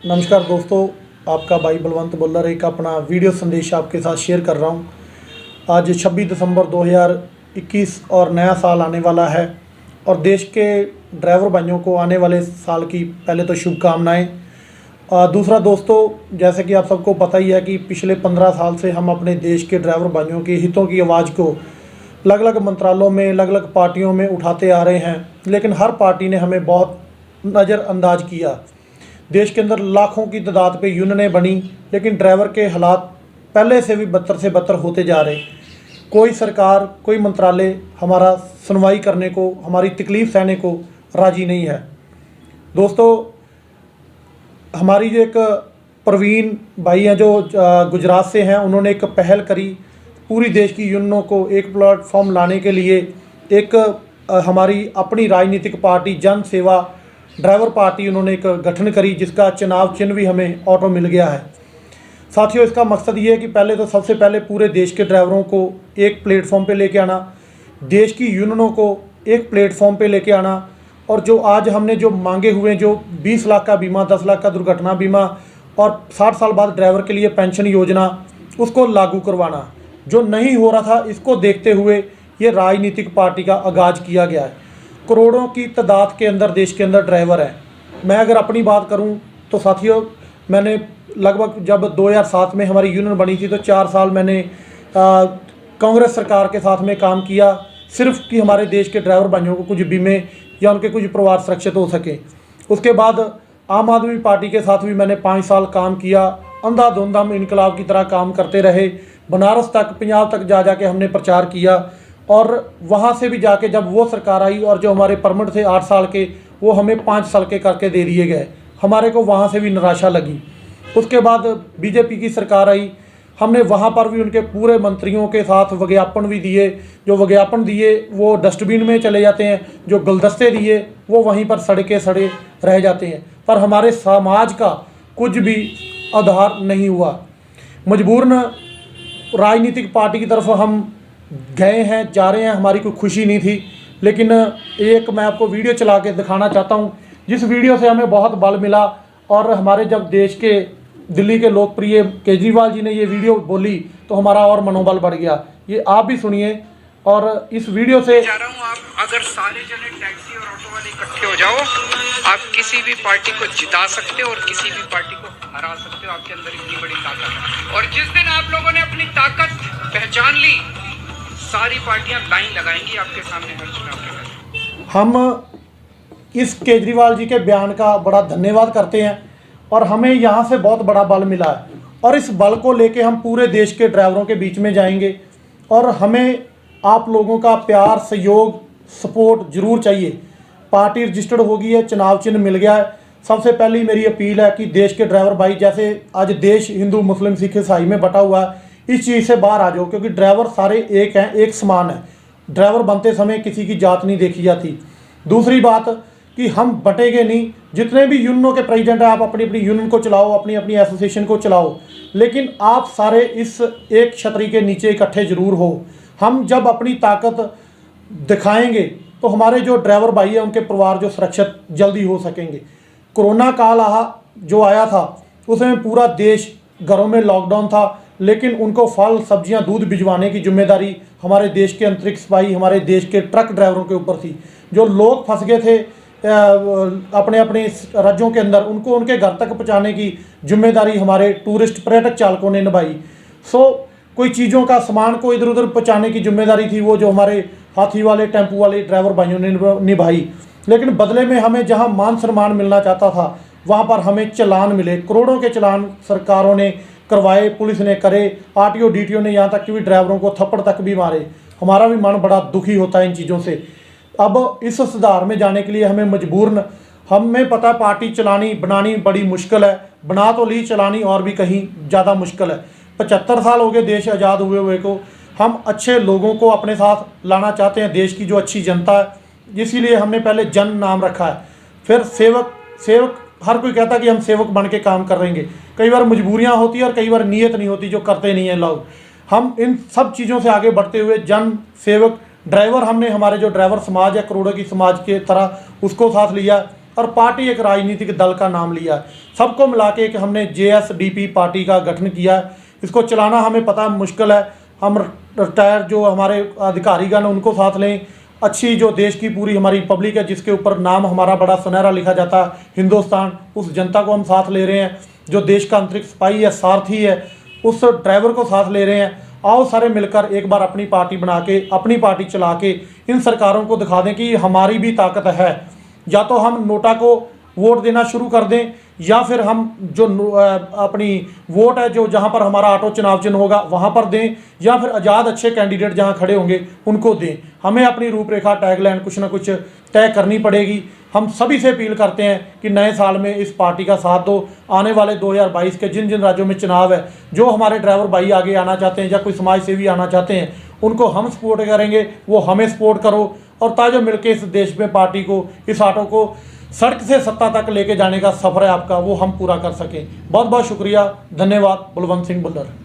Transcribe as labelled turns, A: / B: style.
A: नमस्कार दोस्तों, आपका भाई बलवंत बुल्लर एक अपना वीडियो संदेश आपके साथ शेयर कर रहा हूँ। आज 26 दिसंबर 2021 और नया साल आने वाला है और देश के ड्राइवर भाइयों को आने वाले साल की पहले तो शुभकामनाएं। दूसरा दोस्तों, जैसे कि आप सबको पता ही है कि पिछले 15 साल से हम अपने देश के ड्राइवर भाइयों के हितों की आवाज़ को अलग अलग मंत्रालयों में, अलग अलग पार्टियों में उठाते आ रहे हैं, लेकिन हर पार्टी ने हमें बहुत नज़रअंदाज किया। देश के अंदर लाखों की तादाद पे यूनियनें बनी, लेकिन ड्राइवर के हालात पहले से भी बदतर से बदतर होते जा रहे। कोई सरकार, कोई मंत्रालय हमारा सुनवाई करने को, हमारी तकलीफ़ सहने को राज़ी नहीं है। दोस्तों, हमारी जो एक प्रवीण भाई हैं जो गुजरात से हैं, उन्होंने एक पहल करी पूरी देश की यूनियनों को एक प्लेटफॉर्म लाने के लिए। एक हमारी अपनी राजनीतिक पार्टी जन सेवा ड्राइवर पार्टी उन्होंने एक गठन करी, जिसका चुनाव चिन्ह भी हमें ऑटो मिल गया है। साथियों, इसका मकसद ये है कि पहले तो सबसे पहले पूरे देश के ड्राइवरों को एक प्लेटफॉर्म पे लेके आना, देश की यूनियनों को एक प्लेटफॉर्म पे लेके आना, और जो आज हमने जो मांगे हुए जो 20 लाख का बीमा, 10 लाख का दुर्घटना बीमा और 60 साल बाद ड्राइवर के लिए पेंशन योजना, उसको लागू करवाना। जो नहीं हो रहा था, इसको देखते हुए ये राजनीतिक पार्टी का आगाज़ किया गया है। करोड़ों की तादाद के अंदर देश के अंदर ड्राइवर हैं। मैं अगर अपनी बात करूं तो साथियों, मैंने लगभग जब 2007 में हमारी यूनियन बनी थी तो 4 साल मैंने कांग्रेस सरकार के साथ में काम किया, सिर्फ कि हमारे देश के ड्राइवर भाइयों को कुछ बीमे या उनके कुछ परिवार सुरक्षित हो सके। उसके बाद आम आदमी पार्टी के साथ भी मैंने 5 साल काम किया। अंधाधुंध हम इनकलाब की तरह काम करते रहे। बनारस तक, पंजाब तक जा के हमने प्रचार किया, और वहाँ से भी जाके जब वो सरकार आई और जो हमारे परमिट थे 8 साल के, वो हमें 5 साल के करके दे दिए गए। हमारे को वहाँ से भी निराशा लगी। उसके बाद बीजेपी की सरकार आई, हमने वहाँ पर भी उनके पूरे मंत्रियों के साथ विज्ञापन भी दिए। जो विज्ञापन दिए वो डस्टबिन में चले जाते हैं, जो गुलदस्ते दिए वो वहीं पर सड़े सड़े रह जाते हैं, पर हमारे समाज का कुछ भी आधार नहीं हुआ। मजबूरन राजनीतिक पार्टी की तरफ हम गए हैं, जा रहे हैं। हमारी कोई खुशी नहीं थी, लेकिन एक मैं आपको वीडियो चला के दिखाना चाहता हूं, जिस वीडियो से हमें बहुत बल मिला। और हमारे जब देश के दिल्ली के लोकप्रिय केजरीवाल जी ने ये वीडियो बोली तो हमारा और मनोबल बढ़ गया। ये आप भी सुनिए। और इस वीडियो से
B: जा रहा हूँ, आप अगर सारे जने टैक्सी और ऑटो वाले इकट्ठे हो जाओ, आप किसी भी पार्टी को जिता सकते हो और किसी भी पार्टी को हरा सकते हो। आपके अंदर इतनी बड़ी ताकत है। और जिस दिन आप लोगों ने अपनी ताकत पहचान ली, सारी पार्टियां लाइन लगाएंगी आपके सामने हर चुनाव के बाद।
A: हम इस केजरीवाल जी के बयान का बड़ा धन्यवाद करते हैं, और हमें यहाँ से बहुत बड़ा बल मिला है, और इस बल को लेके हम पूरे देश के ड्राइवरों के बीच में जाएंगे। और हमें आप लोगों का प्यार, सहयोग, सपोर्ट ज़रूर चाहिए। पार्टी रजिस्टर्ड हो गई है, चुनाव चिन्ह मिल गया है। सबसे पहली मेरी अपील है कि देश के ड्राइवर भाई, जैसे आज देश हिंदू, मुस्लिम, सिख, ईसाई में बटा हुआ है, इस चीज़ से बाहर आ जाओ, क्योंकि ड्राइवर सारे एक हैं, एक समान है। ड्राइवर बनते समय किसी की जात नहीं देखी जाती। दूसरी बात कि हम बटेंगे नहीं। जितने भी यूनियनों के प्रेसिडेंट हैं, आप अपनी अपनी यूनियन को चलाओ, अपनी अपनी एसोसिएशन को चलाओ, लेकिन आप सारे इस एक छतरी के नीचे इकट्ठे ज़रूर हो। हम जब अपनी ताकत दिखाएंगे तो हमारे जो ड्राइवर भाई हैं, उनके परिवार जो सुरक्षित जल्दी हो सकेंगे। कोरोना काल जो आया था, उसमें पूरा देश घरों में लॉकडाउन था, लेकिन उनको फल, सब्जियां, दूध भिजवाने की जिम्मेदारी हमारे देश के अंतरिक्ष सिपाही, हमारे देश के ट्रक ड्राइवरों के ऊपर थी। जो लोग फंस गए थे अपने अपने राज्यों के अंदर, उनको उनके घर तक पहुंचाने की जिम्मेदारी हमारे टूरिस्ट पर्यटक चालकों ने निभाई। कोई चीज़ों का सामान को इधर उधर पहुंचाने की जिम्मेदारी थी वो जो हमारे हाथी वाले, टेम्पू वाले ड्राइवर भाइयों ने निभाई। लेकिन बदले में हमें जहां मान सम्मान मिलना चाहता था, वहां पर हमें चालान मिले। करोड़ों के चालान सरकारों ने करवाए, पुलिस ने करे, आरटीओ डीटीओ ने, यहाँ तक कि भी ड्राइवरों को थप्पड़ तक भी मारे। हमारा भी मन बड़ा दुखी होता है इन चीज़ों से। अब इस सुधार में जाने के लिए हमें मजबूरन, हमें पता पार्टी चलानी बनानी बड़ी मुश्किल है, बना तो ली, चलानी और भी कहीं ज़्यादा मुश्किल है। 75 साल हो गए देश आज़ाद हुए को। हम अच्छे लोगों को अपने साथ लाना चाहते हैं, देश की जो अच्छी जनता है, इसीलिए हमने पहले जन नाम रखा है, फिर सेवक। हर कोई कहता है कि हम सेवक बन के काम कर रहेंगे। कई बार मजबूरियां होती है और कई बार नीयत नहीं होती, जो करते नहीं हैं लोग। हम इन सब चीज़ों से आगे बढ़ते हुए जन सेवक ड्राइवर, हमने हमारे जो ड्राइवर समाज है, करोड़ों की समाज के तरह, उसको साथ लिया। और पार्टी एक राजनीतिक दल का नाम लिया है। सबको मिला के एक हमने JSDP पार्टी का गठन किया है। इसको चलाना हमें पता मुश्किल है। हम रिटायर जो हमारे अधिकारीगण उनको साथ लें, अच्छी जो देश की पूरी हमारी पब्लिक है जिसके ऊपर नाम हमारा बड़ा सुनहरा लिखा जाता है हिंदुस्तान, उस जनता को हम साथ ले रहे हैं। जो देश का अंतरिक्ष सिपाही है, सारथी है, उस ड्राइवर को साथ ले रहे हैं। आओ सारे मिलकर एक बार अपनी पार्टी बना के, अपनी पार्टी चला के इन सरकारों को दिखा दें कि हमारी भी ताकत है। या तो हम नोटा को वोट देना शुरू कर दें, या फिर हम जो अपनी वोट है जो जहां पर हमारा ऑटो चुनाव चिन्ह होगा वहां पर दें, या फिर आज़ाद अच्छे कैंडिडेट जहां खड़े होंगे उनको दें। हमें अपनी रूपरेखा टैगलाइन कुछ ना कुछ तय करनी पड़ेगी। हम सभी से अपील करते हैं कि नए साल में इस पार्टी का साथ दो। आने वाले 2022 के जिन जिन राज्यों में चुनाव है, जो हमारे ड्राइवर भाई आगे आना चाहते हैं या कोई समाज सेवी आना चाहते हैं, उनको हम सपोर्ट करेंगे, वो हमें सपोर्ट करो। और ताजो मिलकर इस देश में पार्टी को, इस ऑटो को सड़क से सत्ता तक लेके जाने का सफ़र है आपका, वो हम पूरा कर सकें। बहुत बहुत शुक्रिया, धन्यवाद। बलवंत सिंह भुल्लर।